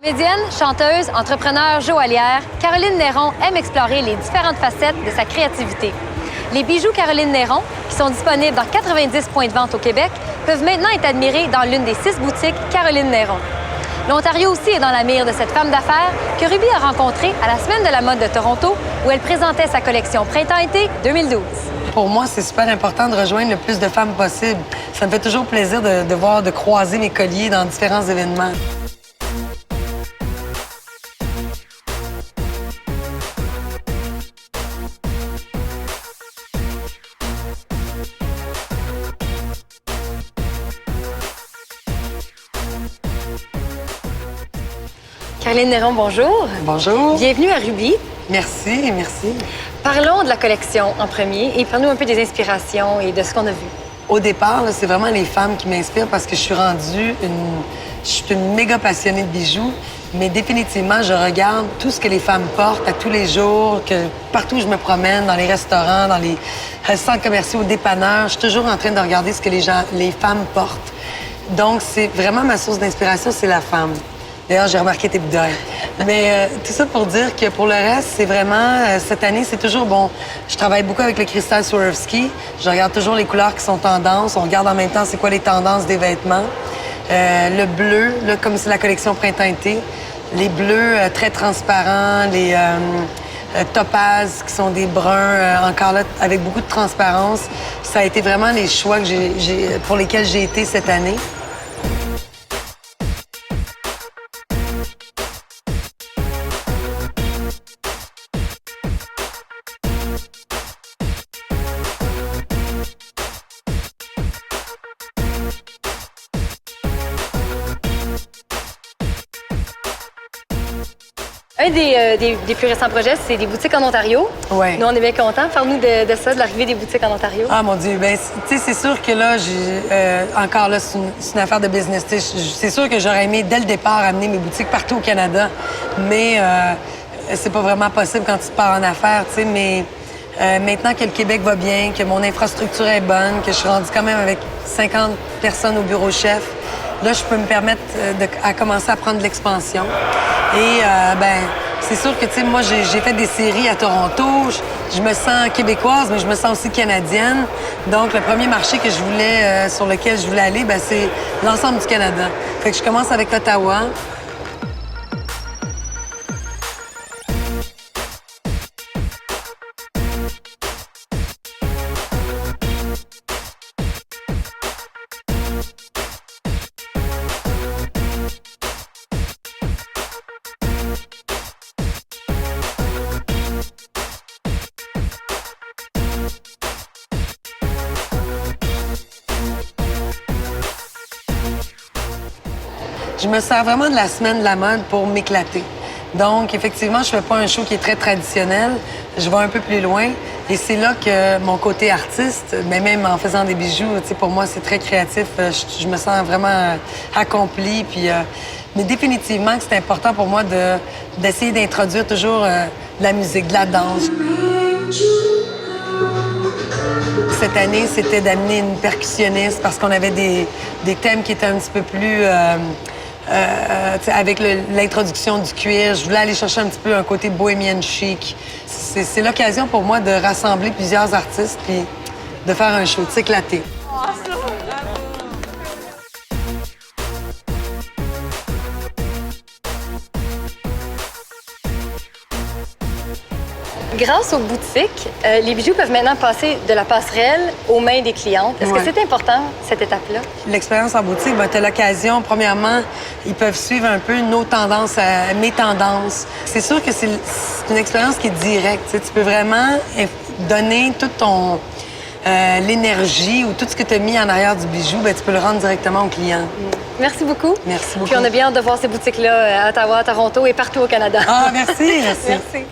Comédienne, chanteuse, entrepreneure, joaillière, Caroline Néron aime explorer les différentes facettes de sa créativité. Les bijoux Caroline Néron, qui sont disponibles dans 90 points de vente au Québec, peuvent maintenant être admirés dans l'une des 6 boutiques Caroline Néron. L'Ontario aussi est dans la mire de cette femme d'affaires que Ruby a rencontrée à la Semaine de la mode de Toronto, où elle présentait sa collection Printemps-été 2012. Pour moi, c'est super important de rejoindre le plus de femmes possible. Ça me fait toujours plaisir de croiser mes colliers dans différents événements. Caroline Néron, bonjour. Bonjour. Bienvenue à Ruby. Merci, merci. Parlons de la collection en premier et parle-nous un peu des inspirations et de ce qu'on a vu. Au départ, c'est vraiment les femmes qui m'inspirent parce que je suis une méga passionnée de bijoux, mais définitivement, je regarde tout ce que les femmes portent à tous les jours, que partout où je me promène, dans les restaurants, dans les centres commerciaux, aux dépanneurs, je suis toujours en train de regarder ce que les femmes portent. Donc, c'est vraiment ma source d'inspiration, c'est la femme. D'ailleurs, j'ai remarqué tes bouteilles. Mais tout ça pour dire que pour le reste, c'est vraiment... cette année, c'est toujours bon. Je travaille beaucoup avec le cristal Swarovski. Je regarde toujours les couleurs qui sont tendances. On regarde en même temps c'est quoi les tendances des vêtements. Le bleu, là, comme c'est la collection printemps-été, les bleus très transparents, les topazes qui sont des bruns, encore là, avec beaucoup de transparence. Ça a été vraiment les choix que pour lesquels j'ai été cette année. Un des plus récents projets, c'est des boutiques en Ontario. Ouais. Nous, on est bien contents. Parle-nous de ça, de l'arrivée des boutiques en Ontario. Ah, mon Dieu. Bien, tu sais, c'est sûr que là, encore là, c'est une affaire de business. C'est sûr que j'aurais aimé, dès le départ, amener mes boutiques partout au Canada. Mais c'est pas vraiment possible quand tu pars en affaires, tu sais. Mais maintenant que le Québec va bien, que mon infrastructure est bonne, que je suis rendue quand même avec 50 personnes au bureau chef, là, je peux me permettre à commencer à prendre de l'expansion. Et, ben, c'est sûr que, tu sais, moi, j'ai fait des séries à Toronto. Je me sens québécoise, mais je me sens aussi canadienne. Donc, le premier marché que je voulais, sur lequel je voulais aller, ben, c'est l'ensemble du Canada. Fait que je commence avec Ottawa. Je me sers vraiment de la semaine de la mode pour m'éclater. Donc, effectivement, je fais pas un show qui est très traditionnel. Je vais un peu plus loin. Et c'est là que mon côté artiste, mais même en faisant des bijoux, tu sais, pour moi, c'est très créatif. Je me sens vraiment accomplie. Puis, mais définitivement, c'est important pour moi d'essayer d'introduire toujours de la musique, de la danse. Cette année, c'était d'amener une percussionniste parce qu'on avait des thèmes qui étaient un petit peu plus... avec l'introduction du cuir, je voulais aller chercher un petit peu un côté bohémien chic. C'est l'occasion pour moi de rassembler plusieurs artistes puis de faire un show, de s'éclater. Grâce aux boutiques, les bijoux peuvent maintenant passer de la passerelle aux mains des clientes. Est-ce que c'est important, cette étape-là? L'expérience en boutique, tu as l'occasion, premièrement, ils peuvent suivre un peu nos tendances, mes tendances. C'est sûr que c'est une expérience qui est directe. Tu peux vraiment donner toute ton l'énergie ou tout ce que tu as mis en arrière du bijou, ben, tu peux le rendre directement au client. Merci beaucoup. Merci beaucoup. Puis on a bien hâte de voir ces boutiques-là à Ottawa, à Toronto et partout au Canada. Ah, merci, merci. Merci.